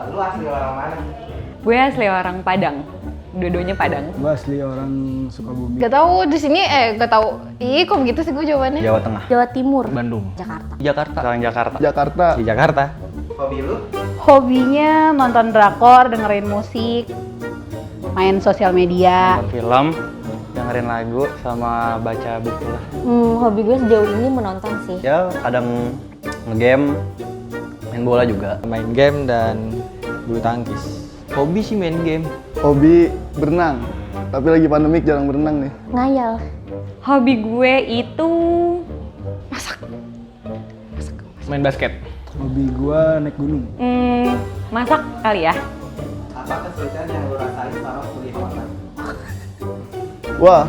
Lu asli orang mana? Gue asli orang Padang. Dua-duanya Padang. Gue asli orang Sukabumi. Gak tahu di sini gak tahu. Ih, kok begitu sih gue jawabannya? Jawa Tengah. Jawa Timur. Bandung. Jakarta. Jakarta. Orang Jakarta. Jakarta. Di Jakarta. Hobi lu? Hobinya nonton drakor, dengerin musik, main sosial media. Nonton film, dengerin lagu, sama baca buku lah. Hobi gue sejauh ini menonton sih. Ya kadang nge-game, main bola juga. Main game dan bulu tangkis. Hobi sih main game. Hobi berenang. Tapi lagi pandemik jarang berenang nih. Ngayal. Hobi gue itu Main basket. Hobi gue naik gunung. masak kali ya. Apa kesulitan yang lu rasain selama kuliah online? Wah,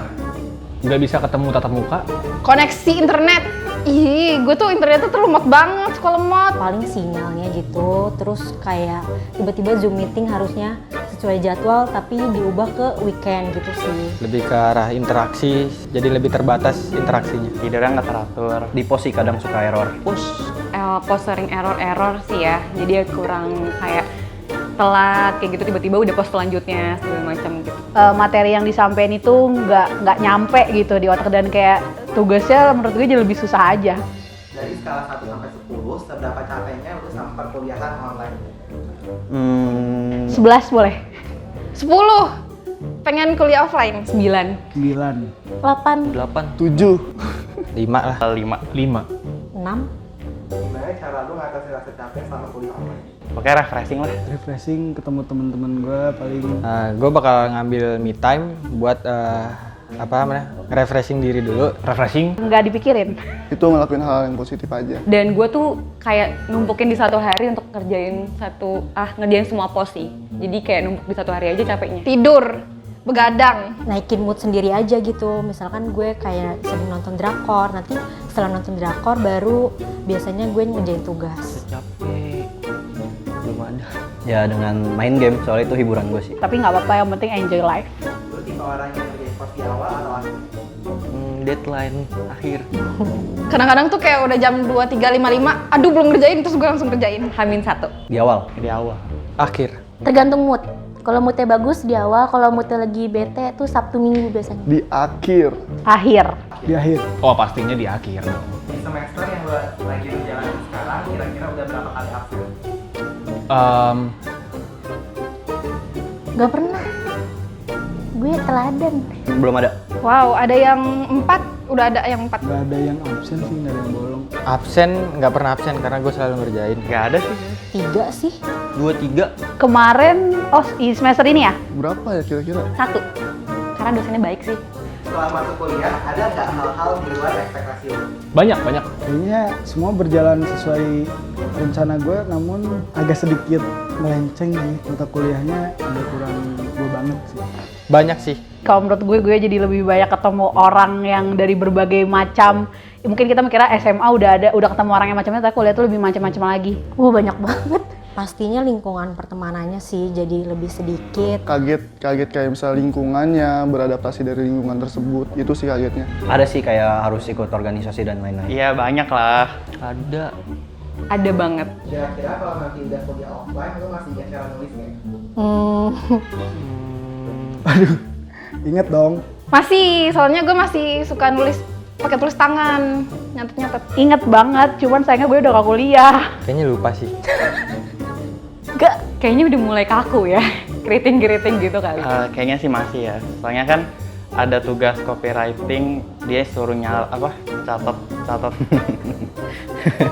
Nggak bisa ketemu tatap muka. Koneksi internet. Ih, gue tuh internetnya tuh lemot banget, suka lemot. Paling sinyalnya gitu. Terus kayak tiba-tiba Zoom meeting harusnya sesuai jadwal tapi diubah ke weekend gitu sih. Lebih ke arah interaksi, jadi lebih terbatas interaksinya. Tidurnya nggak teratur. Di pos sih kadang suka error. Post sering error sih ya. Jadi kurang kayak telat kayak gitu, tiba-tiba udah post selanjutnya segala macam gitu. Materi yang disampaikan itu nggak nyampe gitu di otak, dan kayak tugasnya menurut gue jadi lebih susah aja. Dari skala 1 sampai 10, seberapa capeknya lu sama perkuliahan online? 11 boleh? 10. Pengen kuliah offline. 9. 9. 8, 8, 7. 5 lah. 5. 6. Gimana cara lu ngatasin rasa capek selama kuliah online? Oke, refreshing lah. Refreshing, ketemu teman-teman gue paling. Gue bakal ngambil me time buat refreshing diri dulu. Refreshing. Nggak dipikirin. Itu ngelakuin hal yang positif aja. Dan gue tuh kayak numpukin di satu hari untuk ngerjain semua post sih. Jadi kayak numpuk di satu hari aja capeknya. Tidur, begadang. Naikin mood sendiri aja gitu. Misalkan gue kayak sering nonton drakor, nanti setelah nonton drakor baru biasanya gue ngerjain tugas. Capek. Belum ada. Ya dengan main game, soalnya itu hiburan gue sih. Tapi nggak apa-apa, yang penting enjoy life. Lu tipe orang yang ngerjain post di awal atau akhir? Deadline akhir. Kadang-kadang tuh kayak udah jam 2, 3, 5, 5. Aduh, belum ngerjain, terus gue langsung kerjain. H-1. Di awal. Di awal. Akhir. Tergantung mood. Kalau moodnya bagus di awal, kalau moodnya lagi bete tuh Sabtu Minggu biasanya. Di akhir. Akhir. Di akhir. Oh pastinya di akhir dong. Di semester yang lu lagi berjalan sekarang, kira-kira udah berapa kali absen? Gak pernah. Gue teladan. Belum ada. Wow, ada yang 4, udah ada yang 4. Nggak ada yang absen sih, nggak ada yang bolong. Absen, nggak pernah absen karena gue selalu ngerjain. Nggak ada sih. 3 sih. 2, 3. Kemarin, di semester ini ya? Berapa ya kira-kira? 1. Karena dosennya baik sih. Setelah masuk kuliah, ada nggak hal-hal di luar ekspektasi lu? Banyak. Kayaknya semua berjalan sesuai rencana gue, namun agak sedikit melenceng sih. Mata kuliahnya agak kurang gue banget sih. Banyak sih. Kalau menurut gue jadi lebih banyak ketemu orang yang dari berbagai macam. Mungkin kita mikirnya SMA udah ketemu orang yang macamnya, tapi kuliah tuh lebih macam-macam lagi. Banyak banget. Pastinya lingkungan pertemanannya sih jadi lebih sedikit. Kaget kayak misalnya lingkungannya, beradaptasi dari lingkungan tersebut, itu sih kagetnya. Ada sih kayak harus ikut organisasi dan lain-lain. Iya banyak lah. Ada. Ada banget. Kira-kira kalau nanti udah kuliah offline, lu masih ingat cara nulis nggak? Aduh, inget dong. Masih, soalnya gue masih suka nulis pakai tulis tangan, nyatet-nyatet. Ingat banget, cuman sayangnya gue udah gak kuliah. Kayaknya lupa sih. Kayaknya udah mulai kaku ya. Keriting gitu kali. Kayaknya sih masih ya. Soalnya kan ada tugas copywriting, dia suruh catat.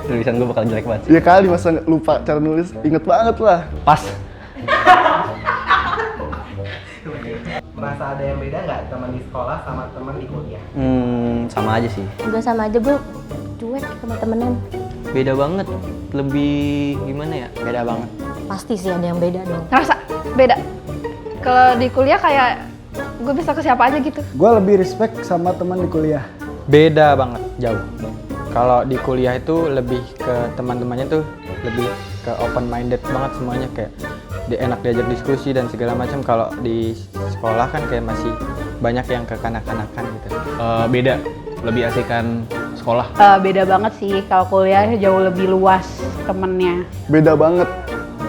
Tulisan gue bakal jelek banget. Ya kali masa lupa cara nulis, inget banget lah. Pas. Merasa ada yang beda nggak teman di sekolah sama teman di kuliah? Sama aja sih. Enggak sama aja, gue cuek sama temenan. Beda banget. Lebih gimana ya? Beda banget. Pasti sih ada yang beda dong. Ngerasa beda. Kalau di kuliah kayak gue bisa ke siapa aja gitu. Gue lebih respect sama teman di kuliah. Beda banget, jauh. Kalau di kuliah itu lebih ke teman-temannya tuh lebih ke open minded banget semuanya, kayak enak diajak diskusi dan segala macam. Kalau di sekolah kan kayak masih banyak yang kekanak-kanakan gitu. Beda. Lebih asikan sekolah? Beda banget sih, kalau kuliah jauh lebih luas temennya. Beda banget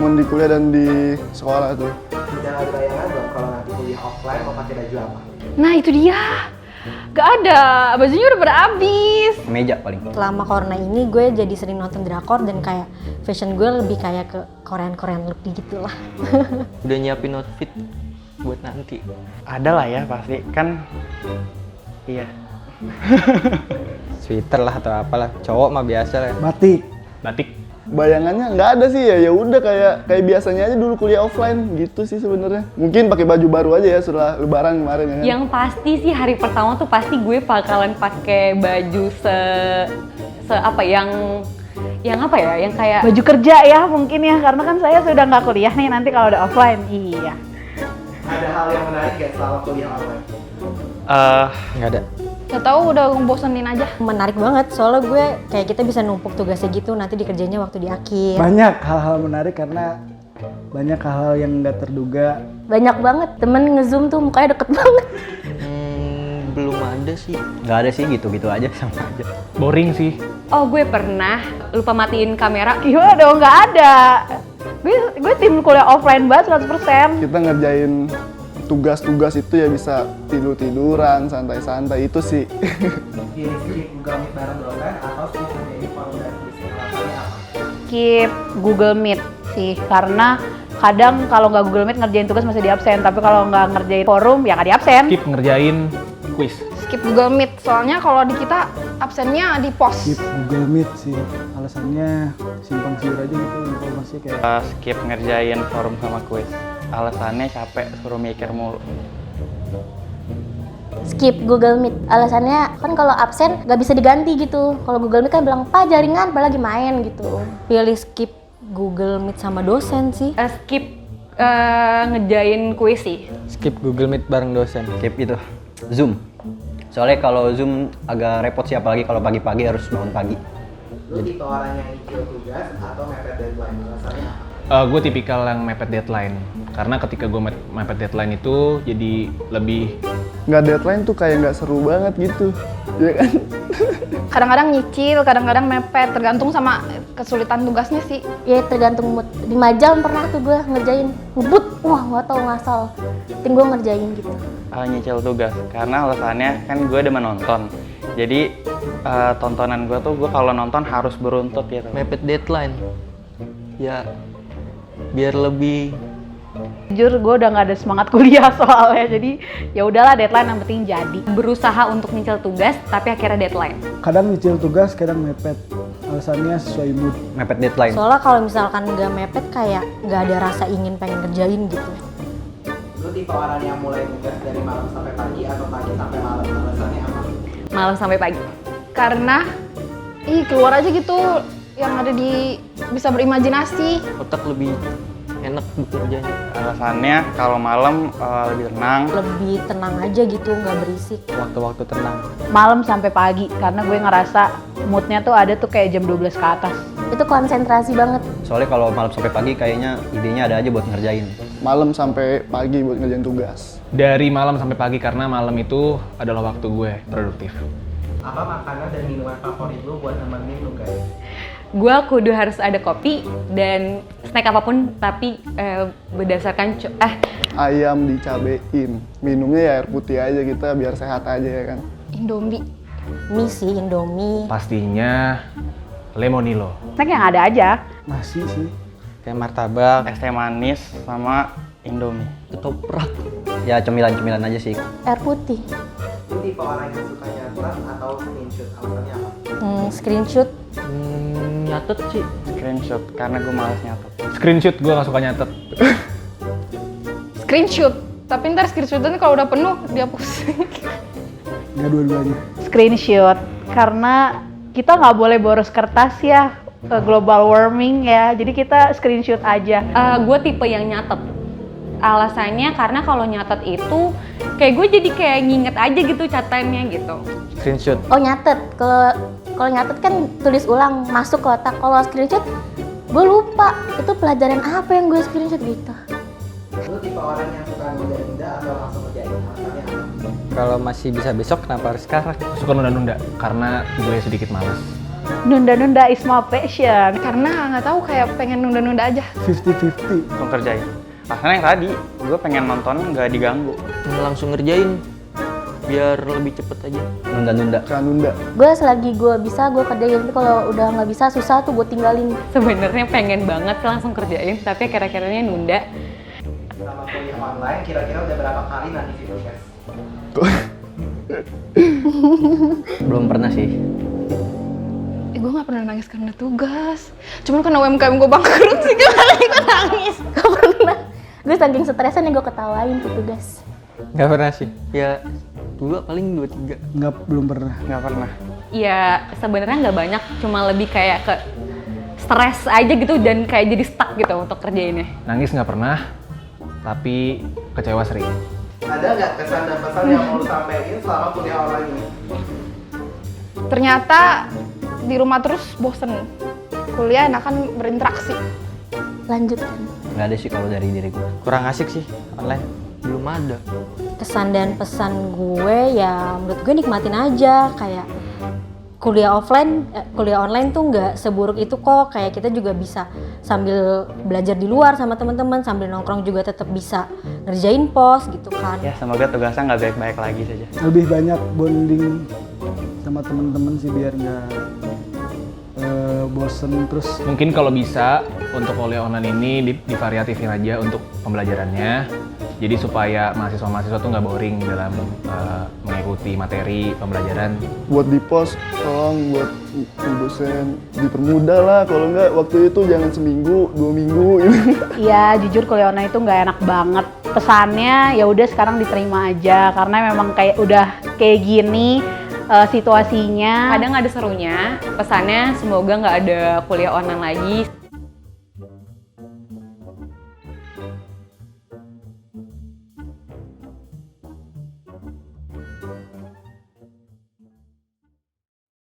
mau di kuliah dan di sekolah tuh. Udah ada bayangan dong kalau nanti kuliah offline mau pakai baju apa? Nah itu dia, gak ada, bajunya udah pada habis. Meja paling. Selama corona ini gue jadi sering nonton drakor dan kayak fashion gue lebih kayak ke Korean look gitu lah. Udah nyiapin outfit buat nanti. Ada lah ya pasti kan. Iya. Sweater lah atau apalah. Cowok mah biasa lah. Batik. Batik. Bayangannya nggak ada sih ya udah kayak biasanya aja dulu kuliah offline gitu sih sebenarnya. Mungkin pakai baju baru aja ya setelah lebaran kemarin ya kan. Yang pasti sih hari pertama tuh pasti gue bakalan pakai baju apa yang apa ya, yang kayak Baju kerja ya mungkin ya, karena kan saya sudah nggak kuliah nih nanti kalau udah offline. Iya. Ada hal yang menarik gak selama kuliah online? Nggak ada. Gak tahu, udah ngebosenin aja. Menarik banget, soalnya gue kayak kita bisa numpuk tugasnya gitu, nanti dikerjainnya waktu di akhir. Banyak hal-hal menarik karena banyak hal-hal yang nggak terduga. Banyak banget, temen nge-zoom tuh mukanya deket banget. Belum ada sih. Nggak ada sih, gitu-gitu aja sama aja. Boring sih. oh gue pernah lupa matiin kamera. Gimana dong, nggak ada. Gue tim kuliah offline banget 100%. Kita ngerjain tugas-tugas itu ya bisa tidur-tiduran, santai-santai itu sih. Pilih skip Google Meet bareng dosen atau skip menjadi forum dan quiz? Alasannya apa? Skip Google Meet sih, karena kadang kalau nggak Google Meet ngerjain tugas masih di absen, tapi kalau nggak ngerjain forum ya nggak di absen. Skip ngerjain quiz. Skip Google Meet, soalnya kalau di kita absennya di pos. Skip Google Meet sih, alasannya simpang siur aja gitu informasi kayak. Skip ngerjain forum sama kuis. Alasannya capek, suruh mikir mulu. Skip Google Meet, alasannya kan kalau absen nggak bisa diganti gitu. Kalau Google Meet kan bilang, "Pak jaringan, Pak lagi main" gitu. Pilih skip Google Meet sama dosen sih. Skip ngejain kuis sih. Skip Google Meet bareng dosen. Skip itu. Zoom. Soalnya kalau Zoom agak repot sih, apalagi kalau pagi-pagi harus bangun pagi. Lu tipe orang yang nyicil tugas atau mepet deadline? Alasannya apa? Gue tipikal yang mepet deadline. Karena ketika gue mepet deadline itu jadi lebih... Nggak deadline tuh kayak nggak seru banget gitu, ya kan? Kadang-kadang nyicil, kadang-kadang mepet, tergantung sama kesulitan tugasnya sih. Ya tergantung mood. Di Majal pernah tuh gue ngerjain ngebut, wah nggak tahu ngasal. Penting gue ngerjain gitu. Nyicil tugas, karena alasannya kan gue demen nonton. Jadi tontonan gue tuh gue kalau nonton harus beruntut gitu. Mepet deadline. Ya, biar lebih... Jujur gue udah nggak ada semangat kuliah soalnya, jadi ya udahlah deadline yang penting jadi. Berusaha untuk nyicil tugas tapi akhirnya deadline. Kadang nyicil tugas, kadang mepet. Alasannya sesuai mood. Mepet deadline. Soalnya kalau misalkan nggak mepet kayak nggak ada rasa ingin pengen ngerjain gitu. Lu tipe orang yang mulai tugas dari malam sampai pagi atau pagi sampai malam? Alasannya apa? Malam sampai pagi. Karena, keluar aja gitu, yang ada di, bisa berimajinasi. Otak lebih enak bekerjanya. Alasannya kalau malam lebih tenang. Lebih tenang aja gitu, nggak berisik. Waktu-waktu tenang. Malam sampai pagi, karena gue ngerasa moodnya tuh ada tuh kayak jam 12 ke atas. Itu konsentrasi banget. Soalnya kalau malam sampai pagi kayaknya idenya ada aja buat ngerjain. Malam sampai pagi buat ngerjain tugas. Dari malam sampai pagi karena malam itu adalah waktu gue produktif. Apa makanan dan minuman favorit lu buat nemenin tugas? Gue kudu harus ada kopi dan snack apapun, tapi berdasarkan Ayam dicabein, minumnya ya air putih aja kita biar sehat aja ya kan. Indomie. Mie sih, Indomie. Pastinya Lemonilo. Snack yang ada aja. Nasi sih. Kayak martabak, Es teh manis sama Indomie. ketoprak. Ya cemilan-cemilan aja sih. Air putih. Lu tipe orang yang suka nyatet atau screenshot? Alasannya apa? Screenshot. Nyatet sih. Screenshot, karena gue males nyatet. Screenshot gue gak suka nyatet. Screenshot. Tapi ntar screenshotnya kalau udah penuh, dihapus. Nggak dua-duanya. Screenshot, karena kita nggak boleh boros kertas ya, global warming ya, jadi kita screenshot aja. Gue tipe yang nyatet. Alasannya karena kalau nyatet itu kayak gue jadi kayak nginget aja gitu catatannya gitu. Screenshot. Oh nyatet. Kalau nyatet kan tulis ulang, masuk ke otak. Kalau screenshot, gue lupa. Itu pelajaran apa yang gue screenshot gitu. Lu tipe orang yang suka nunda-nunda atau langsung ngerjain? Alasannya apa? Kalau masih bisa besok, kenapa harus sekarang? Suka nunda-nunda karena gue sedikit malas. Nunda-nunda is my passion. Karena nggak tahu kayak pengen nunda-nunda aja. 50-50. Langsung kerjain. Alasannya yang tadi, gue pengen nonton nggak diganggu. Langsung ngerjain biar lebih cepet aja. Nunda-nunda. Kan nunda. Gue selagi gue bisa gue kerjain, tapi kalau udah nggak bisa susah tuh gue tinggalin. Sebenarnya pengen banget sih langsung kerjain, tapi kira-kiranya nunda. Selama kuliah online, kira-kira udah berapa kali nanti video guys? Belum pernah sih. Gue nggak pernah nangis karena tugas. Cuman karena UMKM gue bangkrut sih kemarin gue nangis. Gak pernah. Gue saking stresan gue ketawain tuh tugas. Nggak pernah sih. Ya 2 paling 2-3. Belum pernah. Nggak pernah. Ya sebenarnya nggak banyak, cuma lebih kayak ke stres aja gitu dan kayak jadi stuck gitu untuk kerjainnya. Nangis nggak pernah, tapi kecewa sering. Ada nggak kesan dan pesan yang mau lu sampein selama kuliah online ini? Ternyata di rumah terus bosen. Kuliah enakan berinteraksi. Lanjutkan. Nggak ada sih kalau dari diri gue. Kurang asik sih online. Belum ada. Kesan dan pesan gue ya menurut gue nikmatin aja, kayak kuliah online tuh nggak seburuk itu kok. Kayak kita juga bisa sambil belajar di luar sama teman-teman, sambil nongkrong juga tetap bisa ngerjain pos gitu kan. Ya semoga tugasnya nggak baik-baik lagi saja. Lebih banyak bonding sama teman-teman sih biar nggak bosen terus. Mungkin kalau bisa untuk kuliah online ini divariatifin aja untuk pembelajarannya. Jadi supaya mahasiswa-mahasiswa tuh nggak boring dalam mengikuti materi pembelajaran. Buat di pos, tolong buat dosen dipermudah lah. Kalau nggak waktu itu jangan seminggu, 2 minggu gitu. Iya, jujur kuliah online itu nggak enak banget. Pesannya ya udah sekarang diterima aja karena memang kayak udah kayak gini situasinya. Kadang ada serunya, pesannya semoga nggak ada kuliah online lagi.